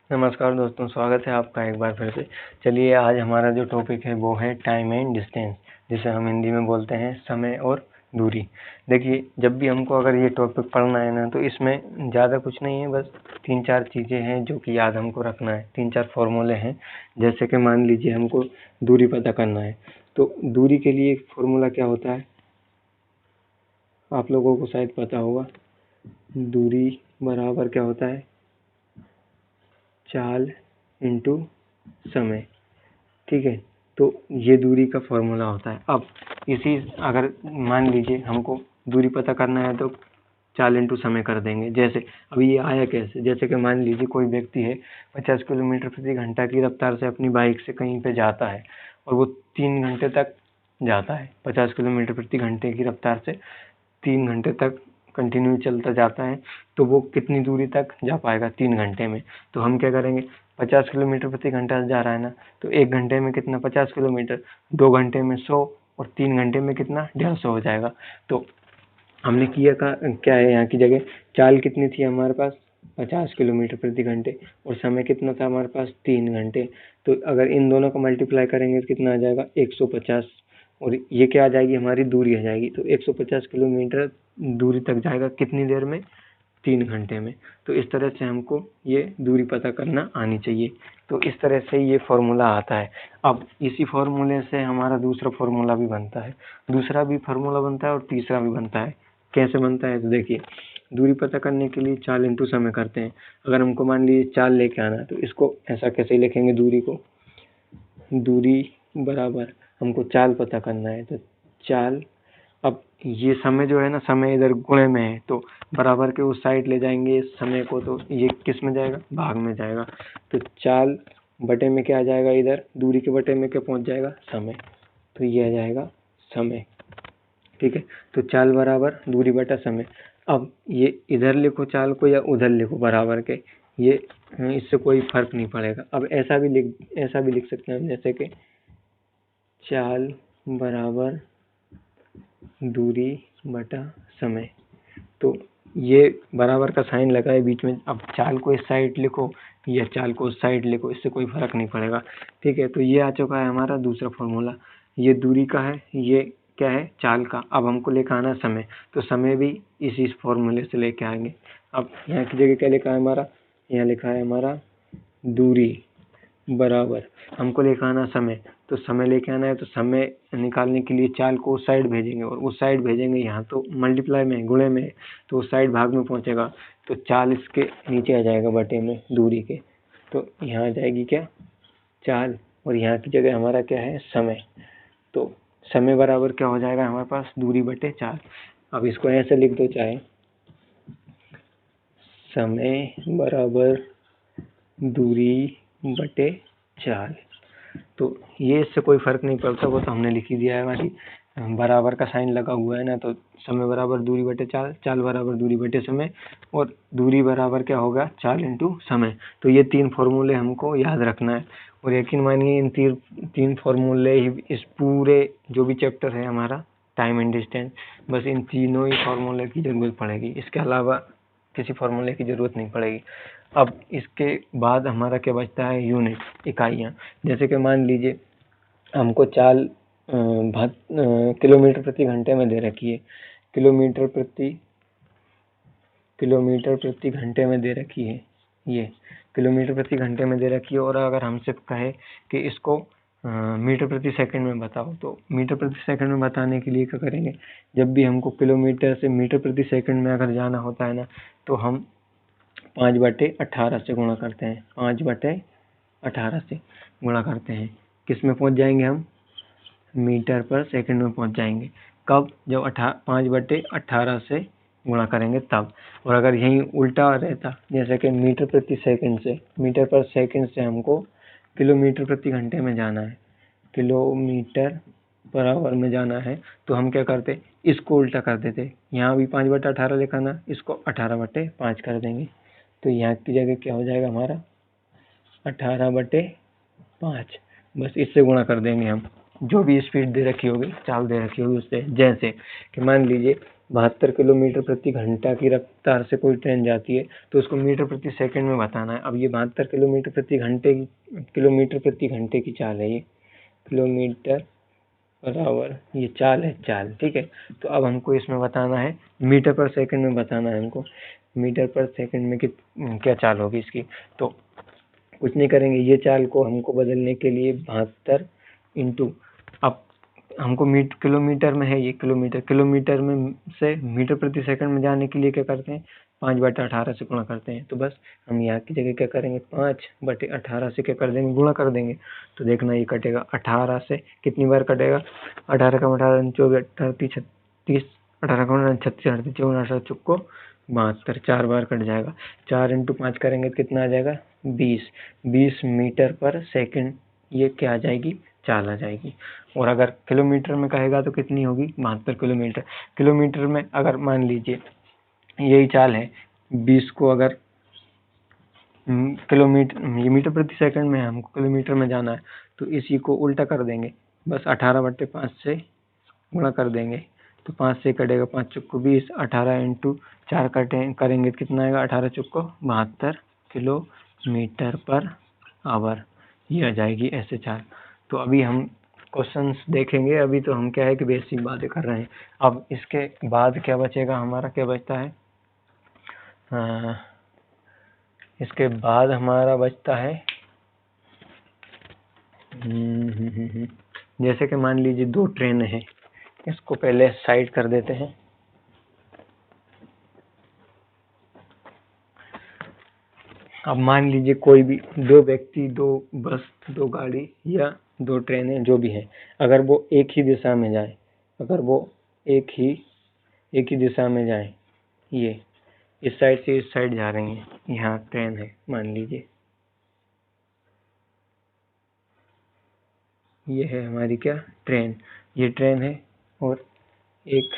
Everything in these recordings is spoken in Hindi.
नमस्कार दोस्तों, स्वागत है आपका एक बार फिर से। चलिए, आज हमारा जो टॉपिक है वो है टाइम एंड डिस्टेंस, जिसे हम हिंदी में बोलते हैं समय और दूरी। देखिए, जब भी हमको अगर ये टॉपिक पढ़ना है ना, तो इसमें ज़्यादा कुछ नहीं है, बस 3-4 चीज़ें हैं जो कि याद हमको रखना है। 3-4 फॉर्मूले हैं। जैसे कि मान लीजिए हमको दूरी पता करना है, तो दूरी के लिए एक फॉर्मूला क्या होता है, आप लोगों को शायद पता होगा। दूरी बराबर क्या होता है, चाल इंटू समय। ठीक है, तो ये दूरी का फॉर्मूला होता है। अब इसी अगर मान लीजिए हमको दूरी पता करना है, तो चाल इंटू समय कर देंगे। जैसे अभी ये आया कैसे, जैसे कि मान लीजिए कोई व्यक्ति है 50 किलोमीटर प्रति घंटा की रफ्तार से अपनी बाइक से कहीं पे जाता है, और वो 3 घंटे तक जाता है। 50 किलोमीटर प्रति घंटे की रफ्तार से 3 घंटे तक कंटिन्यू चलता जाता है, तो वो कितनी दूरी तक जा पाएगा 3 घंटे में। तो हम क्या करेंगे, 50 किलोमीटर प्रति घंटा जा रहा है ना, तो 1 घंटे में कितना, 50 किलोमीटर, 2 घंटे में 100, और 3 घंटे में कितना, 150 हो जाएगा। तो हमने किया क्या है, यहाँ की जगह चाल कितनी थी हमारे पास, 50 किलोमीटर प्रति घंटे, और समय कितना था हमारे पास, 3 घंटे। तो अगर इन दोनों को मल्टीप्लाई करेंगे तो कितना आ जाएगा, 150, और ये क्या आ जाएगी, हमारी दूरी आ जाएगी। तो 150 किलोमीटर दूरी तक जाएगा कितनी देर में, 3 घंटे में। तो इस तरह से हमको ये दूरी पता करना आनी चाहिए। तो इस तरह से ये फॉर्मूला आता है। अब इसी फॉर्मूले से हमारा दूसरा फॉर्मूला भी बनता है, दूसरा भी फार्मूला बनता है और तीसरा भी बनता है। कैसे बनता है, तो देखिए, दूरी पता करने के लिए चाल इंटू समय करते हैं। अगर हमको मान लीजिए चाल लेके आना है, तो इसको ऐसा कैसे लिखेंगे, दूरी को, दूरी बराबर हमको चाल पता करना है, तो चाल। अब ये समय जो है ना, समय इधर गुणे में है, तो बराबर के उस साइड ले जाएंगे समय को, तो ये किस में जाएगा, भाग में जाएगा। तो चाल बटे में क्या आ जाएगा, इधर दूरी के बटे में क्या पहुंच जाएगा, समय। तो ये आ जाएगा समय। ठीक है, तो चाल बराबर दूरी बटा समय। अब ये इधर लिखो चाल को या उधर लिखो बराबर के, ये इससे कोई फर्क नहीं पड़ेगा। अब ऐसा भी लिख सकते हैं, जैसे कि चाल बराबर दूरी बटा समय। तो ये बराबर का साइन लगा है बीच में। अब चाल को इस साइड लिखो या चाल को उस साइड लिखो, इससे कोई फर्क नहीं पड़ेगा। ठीक है, तो ये आ चुका है हमारा दूसरा फॉर्मूला। ये दूरी का है, ये क्या है, चाल का। अब हमको लेकर आना समय, तो समय भी इसी फॉर्मूले से लेके आएंगे। अब यहाँ की जगह क्या लिखा है हमारा, यहाँ लिखा है हमारा दूरी बराबर हमको लेकर आना समय, तो समय लेके आना है, तो समय निकालने के लिए चाल को उस साइड भेजेंगे, और उस साइड भेजेंगे, यहाँ तो मल्टीप्लाई में गुणे में, तो उस साइड भाग में पहुंचेगा, तो चाल इसके नीचे आ जाएगा बटे में दूरी के। तो यहाँ आ जाएगी क्या, चाल, और यहाँ की जगह हमारा क्या है, समय। तो समय बराबर क्या हो जाएगा हमारे पास, दूरी बटे चाल। अब इसको ऐसे लिख दो, चाहे समय बराबर दूरी बटे चाल। तो ये इससे कोई फर्क नहीं पड़ता, वो तो हमने लिख ही दिया है। हमारी बराबर का साइन लगा हुआ है ना, तो समय बराबर दूरी बटे चाल, चाल बराबर दूरी बटे समय, और दूरी बराबर क्या होगा, चाल इंटू समय। तो ये 3 फॉर्मूले हमको याद रखना है, और यकीन मानिए इन 3 फॉर्मूले ही इस पूरे जो भी चैप्टर है हमारा टाइम एंड डिस्टेंस, बस इन तीनों ही फॉर्मूले की जरूरत पड़ेगी, इसके अलावा किसी फॉर्मूले की जरूरत नहीं पड़ेगी। अब इसके बाद हमारा क्या बचता है, यूनिट, इकाइयाँ। जैसे कि मान लीजिए हमको चाल किलोमीटर प्रति घंटे में दे रखी है, किलोमीटर प्रति घंटे में दे रखी है, ये किलोमीटर प्रति घंटे में दे रखी है। और अगर हमसे कहे कि इसको मीटर प्रति सेकंड में बताओ, तो मीटर प्रति सेकंड में बताने के लिए क्या करेंगे, जब भी हमको किलोमीटर से मीटर प्रति सेकंड में अगर जाना होता है ना, तो हम 5/18 से गुणा करते हैं, 5/18 से गुणा करते हैं। किस में पहुंच जाएंगे हम, मीटर पर सेकंड में पहुंच जाएंगे। कब, जब 5/18 से गुणा करेंगे तब। और अगर यहीं उल्टा रहता, जैसे कि मीटर प्रति सेकंड से, मीटर पर सेकंड से हमको किलोमीटर प्रति घंटे में जाना है, किलोमीटर पर आवर में जाना है, तो हम क्या करते, इसको उल्टा कर देते। यहाँ भी 5/18 लिखा ना, इसको 18/5 कर देंगे। तो यहाँ की जगह क्या हो जाएगा हमारा, 18/5। बस इससे गुणा कर देंगे हम, जो भी स्पीड दे रखी होगी, चाल दे रखी होगी उससे। जैसे कि मान लीजिए 72 किलोमीटर प्रति घंटा की रफ्तार से कोई ट्रेन जाती है तो उसको मीटर प्रति सेकंड में बताना है। अब ये 72 किलोमीटर प्रति घंटे की चाल है, ये किलोमीटर पर आवर, ये चाल है, चाल, ठीक है। तो अब हमको इसमें बताना है मीटर पर सेकंड में बताना है हमको, मीटर पर सेकंड में क्या चाल होगी इसकी। तो कुछ नहीं करेंगे, ये चाल को हमको बदलने के लिए 72 इंटू, अब हमको किलोमीटर में है, ये किलोमीटर में से मीटर प्रति सेकंड में जाने के लिए क्या करते हैं, 5/18 से गुणा करते हैं। तो बस हम यहाँ की जगह क्या करेंगे, 5/18 से क्या कर देंगे, गुणा कर देंगे। तो देखना ये कटेगा 18 से, कितनी बार कटेगा, 18 का 18, 24, 38, 36, 18 का 36, 38, 54, चुक्को 72, 4 बार कट जाएगा। 4 इंटू 5 करेंगे तो कितना आ जाएगा, 20 मीटर पर सेकंड, ये क्या आ जाएगी, चाल आ जाएगी। और अगर किलोमीटर में कहेगा तो कितनी होगी, 72 किलोमीटर। किलोमीटर में अगर मान लीजिए यही चाल है, 20 को अगर किलोमीटर, ये मीटर प्रति सेकंड में है, हमको किलोमीटर में जाना है, तो इसी को उल्टा कर देंगे, बस 18/5 से गुणा कर देंगे। तो 5 से कटेगा, 5 चुक्को 20, 18 इंटू 4 करेंगे तो कितना आएगा, 18 चुक्को 72 किलोमीटर पर आवर, ये आ जाएगी ऐसे चाल। तो अभी हम क्वेश्चंस देखेंगे, अभी तो हम क्या है कि बेसिक बातें कर रहे हैं। अब इसके बाद क्या बचेगा हमारा, क्या बचता है, इसके बाद हमारा बचता है जैसे कि मान लीजिए 2 ट्रेन है, इसको पहले साइड कर देते हैं। अब मान लीजिए कोई भी 2 व्यक्ति, 2 बस, 2 गाड़ी या 2 ट्रेनें जो भी हैं, अगर वो एक ही दिशा में जाए, अगर वो एक ही दिशा में जाए, ये इस साइड से इस साइड जा रही हैं, यहाँ ट्रेन है मान लीजिए, ये है हमारी क्या, ट्रेन, ये ट्रेन है, और एक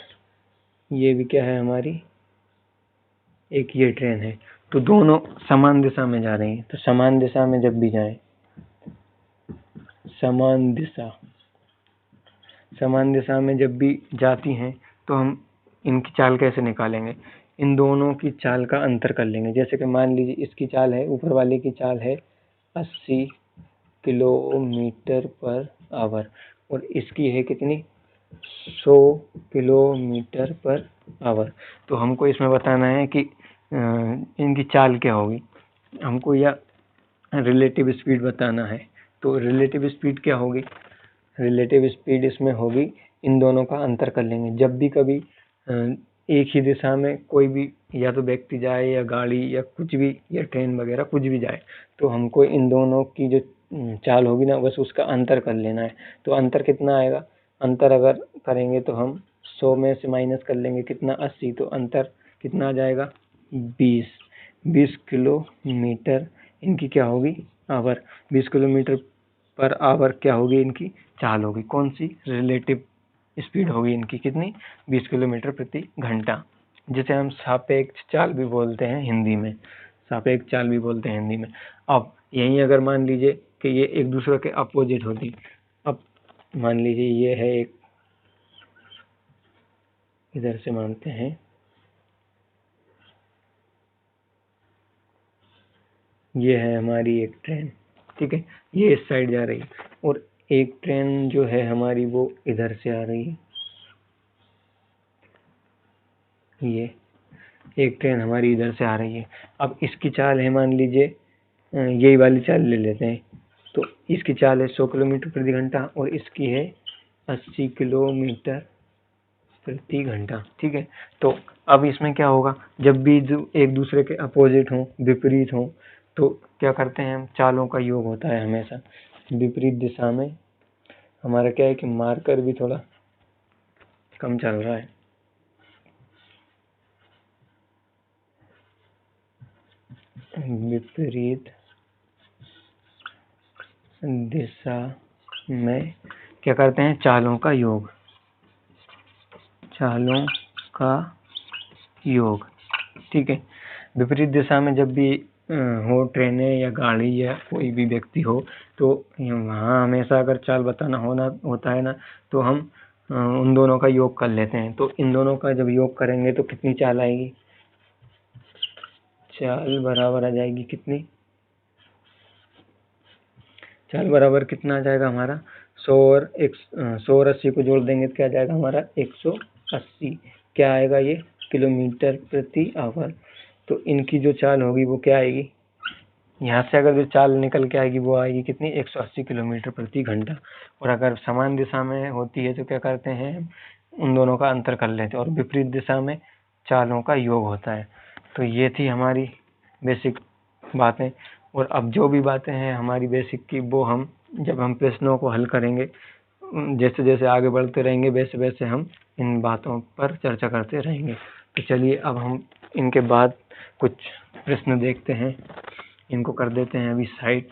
ये भी क्या है हमारी, एक ये ट्रेन है। तो दोनों समान दिशा में जा रही हैं। तो समान दिशा में जब भी जाए, समान दिशा में जब भी जाती हैं, तो हम इनकी चाल कैसे निकालेंगे, इन दोनों की चाल का अंतर कर लेंगे। जैसे कि मान लीजिए इसकी चाल है, ऊपर वाले की चाल है 80 किलोमीटर पर आवर, और इसकी है कितनी, 100 किलोमीटर पर आवर। तो हमको इसमें बताना है कि इनकी चाल क्या होगी, हमको या रिलेटिव स्पीड बताना है। तो रिलेटिव स्पीड क्या होगी, रिलेटिव स्पीड इसमें होगी, इन दोनों का अंतर कर लेंगे। जब भी कभी एक ही दिशा में कोई भी या तो व्यक्ति जाए या गाड़ी या कुछ भी या ट्रेन वगैरह कुछ भी जाए, तो हमको इन दोनों की जो चाल होगी ना, बस उसका अंतर कर लेना है। तो अंतर कितना आएगा, अंतर अगर करेंगे तो हम 100 में से माइनस कर लेंगे कितना, 80, तो अंतर कितना आ जाएगा, 20 किलोमीटर इनकी क्या होगी, आवर। 20 किलोमीटर पर आवर क्या होगी, इनकी चाल होगी, कौन सी, रिलेटिव स्पीड होगी इनकी, कितनी, 20 किलोमीटर प्रति घंटा, जिसे हम सापेक्ष चाल भी बोलते हैं हिंदी में, सापेक्ष चाल भी बोलते हैं हिंदी में। अब यही अगर मान लीजिए कि ये एक दूसरे के अपोजिट होती, अब मान लीजिए ये है एक, इधर से मानते हैं, ये है हमारी एक ट्रेन, ठीक है, ये इस साइड जा रही है, और एक ट्रेन जो है हमारी वो इधर से आ रही है, ये एक ट्रेन हमारी इधर से आ रही है। अब इसकी चाल है, मान लीजिए यही वाली चाल ले लेते हैं, तो इसकी चाल है 100 किलोमीटर प्रति घंटा और इसकी है 80 किलोमीटर प्रति घंटा, ठीक है। तो अब इसमें क्या होगा, जब भी जो एक दूसरे के अपोजिट हों, विपरीत हों, तो क्या करते हैं हम, चालों का योग होता है हमेशा। विपरीत दिशा में हमारा क्या है कि मार्कर भी थोड़ा कम चल रहा है, विपरीत दिशा में क्या करते हैं, चालों का योग, चालों का योग, ठीक है। विपरीत दिशा में जब भी हो ट्रेनें या गाड़ी या कोई भी व्यक्ति हो, तो वहाँ हमेशा अगर चाल बताना होता है ना, तो हम उन दोनों का योग कर लेते हैं। तो इन दोनों का जब योग करेंगे तो कितनी चाल आएगी? चाल बराबर आ जाएगी कितनी? चाल बराबर कितना आ जाएगा हमारा? 100 और 80 को जोड़ देंगे तो क्या आ जाएगा हमारा? 180। क्या आएगा ये? किलोमीटर प्रति आवर। तो इनकी जो चाल होगी वो क्या आएगी? यहाँ से अगर जो चाल निकल के आएगी वो आएगी कितनी? 180 किलोमीटर प्रति घंटा। और अगर समान दिशा में होती है तो क्या करते हैं, उन दोनों का अंतर कर लेते हैं और विपरीत दिशा में चालों का योग होता है। तो ये थी हमारी बेसिक बातें। और अब जो भी बातें हैं हमारी बेसिक की, वो हम जब हम प्रश्नों को हल करेंगे, जैसे जैसे आगे बढ़ते रहेंगे वैसे वैसे हम इन बातों पर चर्चा करते रहेंगे। तो चलिए अब हम इनके बाद कुछ प्रश्न देखते हैं, इनको कर देते हैं अभी साइड।